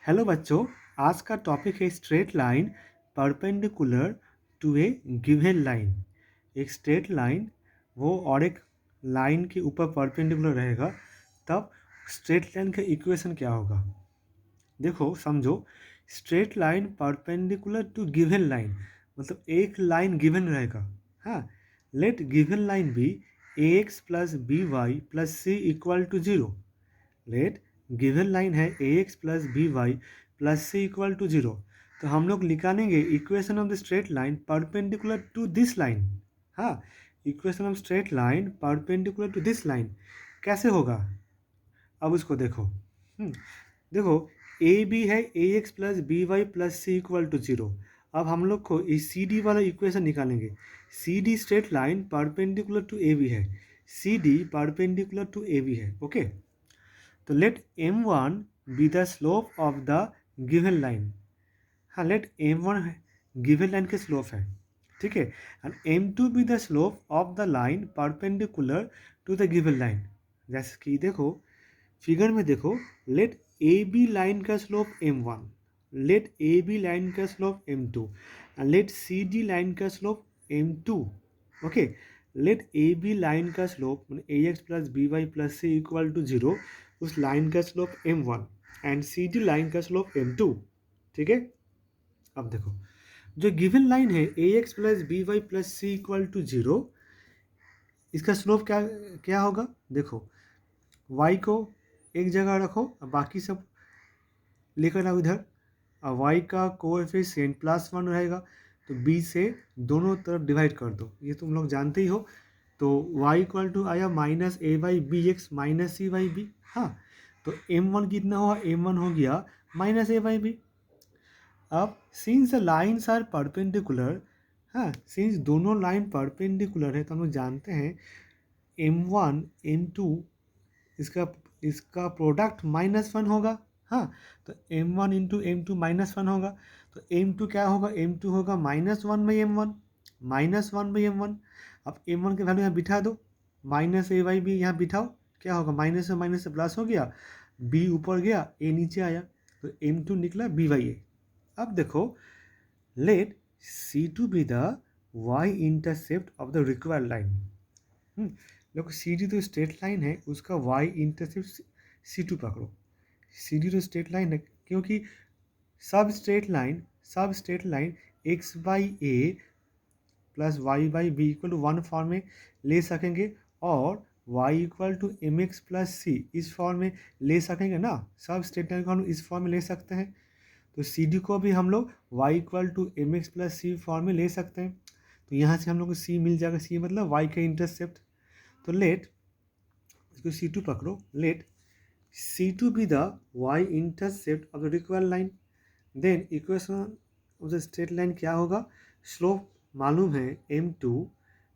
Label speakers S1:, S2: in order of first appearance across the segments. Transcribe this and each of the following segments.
S1: Hello बच्चों। आज का टॉपिक है straight line perpendicular to a given line. एक स्ट्रेट लाइन वो और एक लाइन के ऊपर परपेंडिकुलर रहेगा, तब स्ट्रेट लाइन का इक्वेशन क्या होगा। देखो समझो, straight line perpendicular to given line मतलब एक लाइन गिवन रहेगा। हाँ, let given line be a x plus b y plus c equal to zero. Let given line है a x plus b y plus c equal to zero. तो हम लोग निकालेंगे equation of the straight line perpendicular to this line. हाँ, equation of straight line perpendicular to this line कैसे होगा, अब उसको देखो। देखो, ए बी है a x plus b y plus c equal to zero. अब हम लोग को इस सी डी वाला इक्वेशन निकालेंगे। C D straight line perpendicular to A B है, C D perpendicular to A B है। ओके, तो let m1 be the slope of the given line. हाँ, लेट m1 गिवन लाइन के slope है, ठीक है। And m2 be the slope of the line perpendicular to the given line. जैसे कि देखो फिगर में देखो, लेट ए बी लाइन का slope m1, let A B line का slope m2 and let C D line का slope m2। Okay, let A B line का slope a x plus b y plus c equal to zero, उस line का slope m1 and C D line का slope m2, ठीक है। अब देखो, जो गिवन लाइन है a x plus b y plus c equal to zero, इसका स्लोप क्या क्या होगा। देखो, y को एक जगह रखो, बाकी सब लेकर आओ इधर। और y का कोएफिशिएंट प्लस वन रहेगा, तो b से दोनों तरफ डिवाइड कर दो, ये तुम लोग जानते ही हो। तो y इक्वल टू आया minus a by b x minus c by b. हाँ, तो m1 कितना हुआ, m1 हो गया माइनस ए बाई बी। अब since the lines are perpendicular, हाँ सिंस दोनों लाइन परपेंडिकुलर है, तो हम लोग जानते हैं m1 m2 इसका इसका प्रोडक्ट माइनस वन होगा। हाँ, तो m1 into m2 minus one होगा, तो m2 क्या होगा, m2 होगा minus one by m1, minus one by m1। अब m1 के वैल्यू यहाँ बिठा दो, माइनस ए बाई बी यहाँ बिठाओ, क्या होगा, माइनस से प्लस हो गया, b ऊपर गया a नीचे आया, तो m2 निकला b बाई ए। अब देखो, let c2 be the y intercept of the required line. देखो सी डी तो स्ट्रेट लाइन है, उसका y इंटरसेप्ट C2 पकड़ो। सी डी तो स्ट्रेट लाइन है, क्योंकि सब straight line x by a plus y by b equal to one form में ले सकेंगे, और y equal to m x plus c इस फॉर्म में ले सकेंगे ना। सब स्ट्रेट लाइन को हम इस फॉर्म में ले सकते हैं, तो सी डी को भी हम लोग y equal to m x plus c form में ले सकते हैं। तो यहाँ से हम लोग को c मिल जाएगा, c मतलब y का इंटरसेप्ट। तो लेट इसको C2 पकड़ो, let C2 be the y intercept of the required line. Then equation of the straight line क्या होगा, स्लोप मालूम है m2,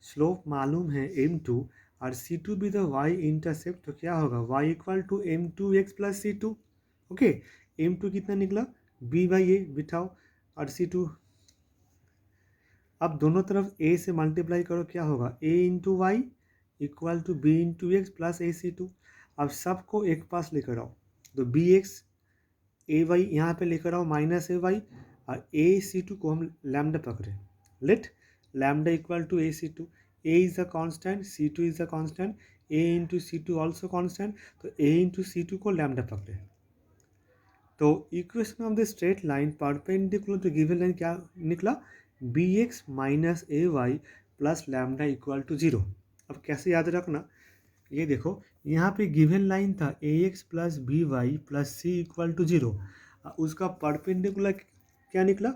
S1: स्लोप मालूम है m2, और C2 be the y intercept, तो क्या होगा y equal to m2x plus C2। Okay, m2 कितना निकला, b बाई ए बिठाओ, और C2 अब दोनों तरफ a से मल्टीप्लाई करो, क्या होगा a into y equal to b into x plus a c two. अब सबको एक पास लेकर आओ, तो बी एक्स ए वाई यहाँ पर लेकर आओ माइनस ए वाई, और ए सी टू को हम लैम्डा पकड़े। Let lambda equal to a c two, a is the constant, c two is the constant, a into c two also constant, तो a into c two को lambda पकड़े। तो equation of the straight line perpendicular to given line क्या निकला, b x minus a y plus lambda equal to zero. अब कैसे याद रखना, ये देखो यहाँ पे गिवन लाइन था a x plus b y plus c equal to zero, उसका परपेंडिकुलर क्या निकला,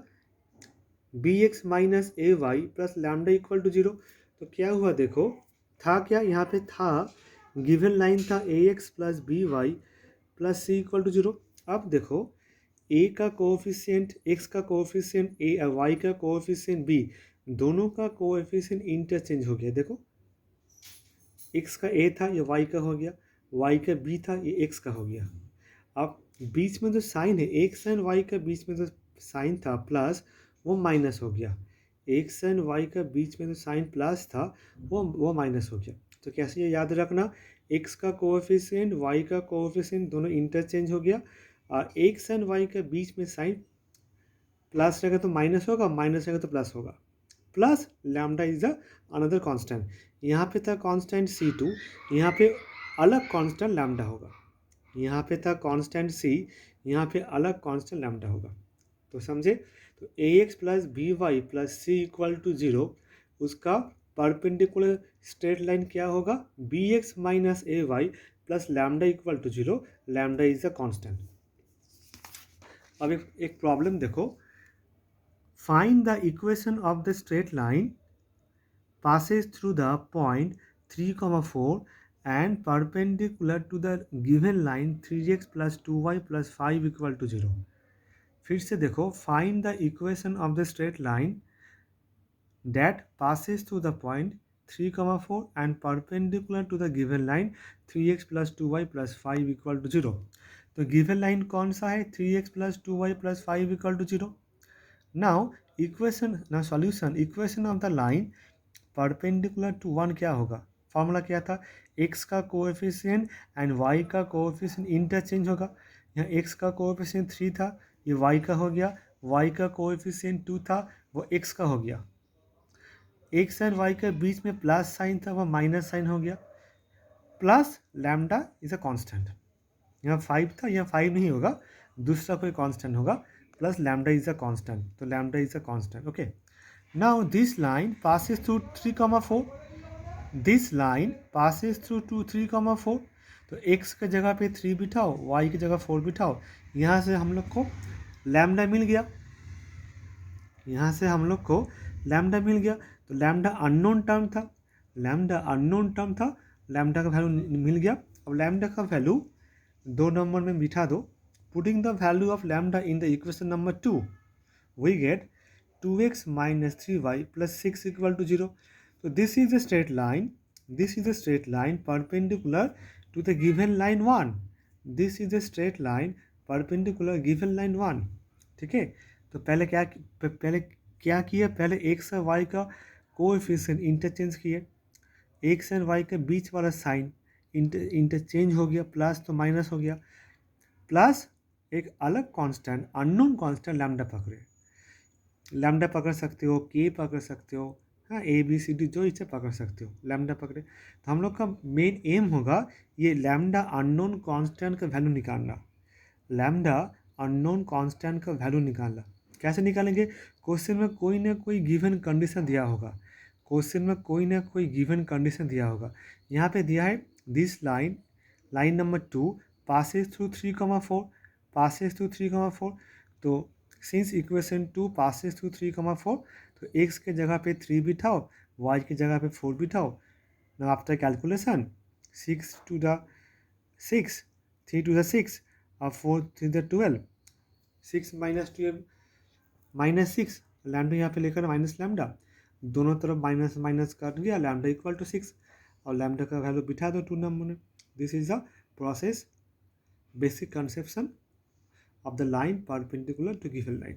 S1: b x minus a y plus lambda equal to zero. तो क्या हुआ, देखो था क्या, यहाँ पे था गिवन लाइन था a x plus b y plus c equal to zero. अब देखो ए का कोएफिशिएंट एक्स का कोएफिशिएंट ए और वाई का कोएफिशिएंट बी, दोनों का कोएफिशिएंट इंटरचेंज हो गया। देखो एक्स का ए था, ये वाई का हो गया, वाई का बी था, ये एक्स का हो गया। अब बीच में जो साइन है, एक्स एंड वाई का बीच में जो साइन था प्लस, वो माइनस हो गया। एक्स एंड वाई का बीच में जो साइन प्लस था वो माइनस हो गया। तो कैसे ये याद रखना, एक्स का कोएफिशिएंट वाई का कोएफिशिएंट दोनों इंटरचेंज हो गया, एक्स एंड वाई के बीच में साइन प्लस रहेगा तो माइनस होगा, माइनस रहेगा तो प्लस होगा, plus lambda is the another constant. यहाँ पे था कांस्टेंट C2, यहाँ पे अलग कांस्टेंट लैम्डा होगा। यहाँ पे था कांस्टेंट C, यहाँ पे अलग कांस्टेंट लैम्डा होगा। तो समझे? तो ax plus b y plus c equal to 0, उसका परपेंडिकुलर स्ट्रेट लाइन क्या होगा? bx minus a y plus lambda equal to 0, lambda is the constant. अब एक प्रॉब्लम देखो, find the equation of the straight line passes through the point 3, 4 and perpendicular to the given line 3x plus 2y plus 5 equal to 0। फिर से देखो, find the equation of the straight line that passes through the point 3, 4 and perpendicular to the given line 3x plus 2y plus 5 equal to 0। तो given line कौन सा है? 3x plus 2y plus 5 equal to 0। Now solution, equation of the line perpendicular to 1 क्या होगा? Formula क्या था? x का coefficient and y का कोएफिशिएंट इंटरचेंज होगा। यहाँ x का कोएफिशिएंट 3 था, ये y का हो गया, y का कोएफिशिएंट 2 था, वो x का हो गया। x एंड y के बीच में प्लस साइन था, वो माइनस साइन हो गया, plus lambda is a constant. यहाँ 5 था, यहाँ 5 नहीं होगा, दूसरा कोई कांस्टेंट होगा, plus lambda is a constant, तो lambda is a constant. Okay, now this line passes through 3, 4। this line passes through 2, 3, 4। तो x के जगह पे 3 बिठाओ, y की जगह 4 बिठाओ, यहाँ से हम लोग को लैम्डा मिल गया, यहाँ से हम लोग को लैम्डा मिल गया। तो लैम्डा अननोन टर्म था, लैम्डा अननोन टर्म था, लैम्डा का वैल्यू मिल गया। अब लैम्डा का वैल्यू 2 नंबर में बिठा दो। Putting the value of lambda in the equation number 2, we get 2x minus 3y plus 6 equal to 0। So this is a straight line, this is a straight line perpendicular to the given line 1। this is a straight line perpendicular given line 1। ठीक है, तो पहले क्या किया? पहले x और y का coefficient interchange किए, x एंड y के बीच वाला साइन इंटरचेंज हो गया, प्लस तो माइनस हो गया, प्लस एक अलग कांस्टेंट अननोन कांस्टेंट लैम्डा पकड़े, लैम्डा पकड़ सकते हो, के पकड़ सकते हो, हाँ ABCD जो इसे पकड़ सकते हो, लैम्डा पकड़े। तो हम लोग का मेन एम होगा ये लैम्डा अननोन कांस्टेंट का वैल्यू निकालना, लैम्डा अननोन कांस्टेंट का वैल्यू निकालना। कैसे निकालेंगे? क्वेश्चन में कोई ना कोई गिवन कंडीशन दिया होगा, क्वेश्चन में कोई ना कोई गिवन कंडीशन दिया होगा। यहाँ पे दिया है this line, line number 2 passes through 3, 4, passes through 3, 4। तो सिंस इक्वेशन 2 passes through 3, 4, तो x के जगह पे 3 बिठाओ, y की जगह पे 4 बिठाओ। Now after calculation 6 to the 6, 3 to the 6 और 4 to the 12, 6 minus 12 minus 6, lambda यहाँ पे लेकर माइनस लैम्डा, दोनों तरफ माइनस माइनस कट गया, लैम्डा इक्वल टू 6 और लैम्डा का वैल्यू बिठा दो 2 नंबर में। This is the process, basic conception of the line perpendicular to given line।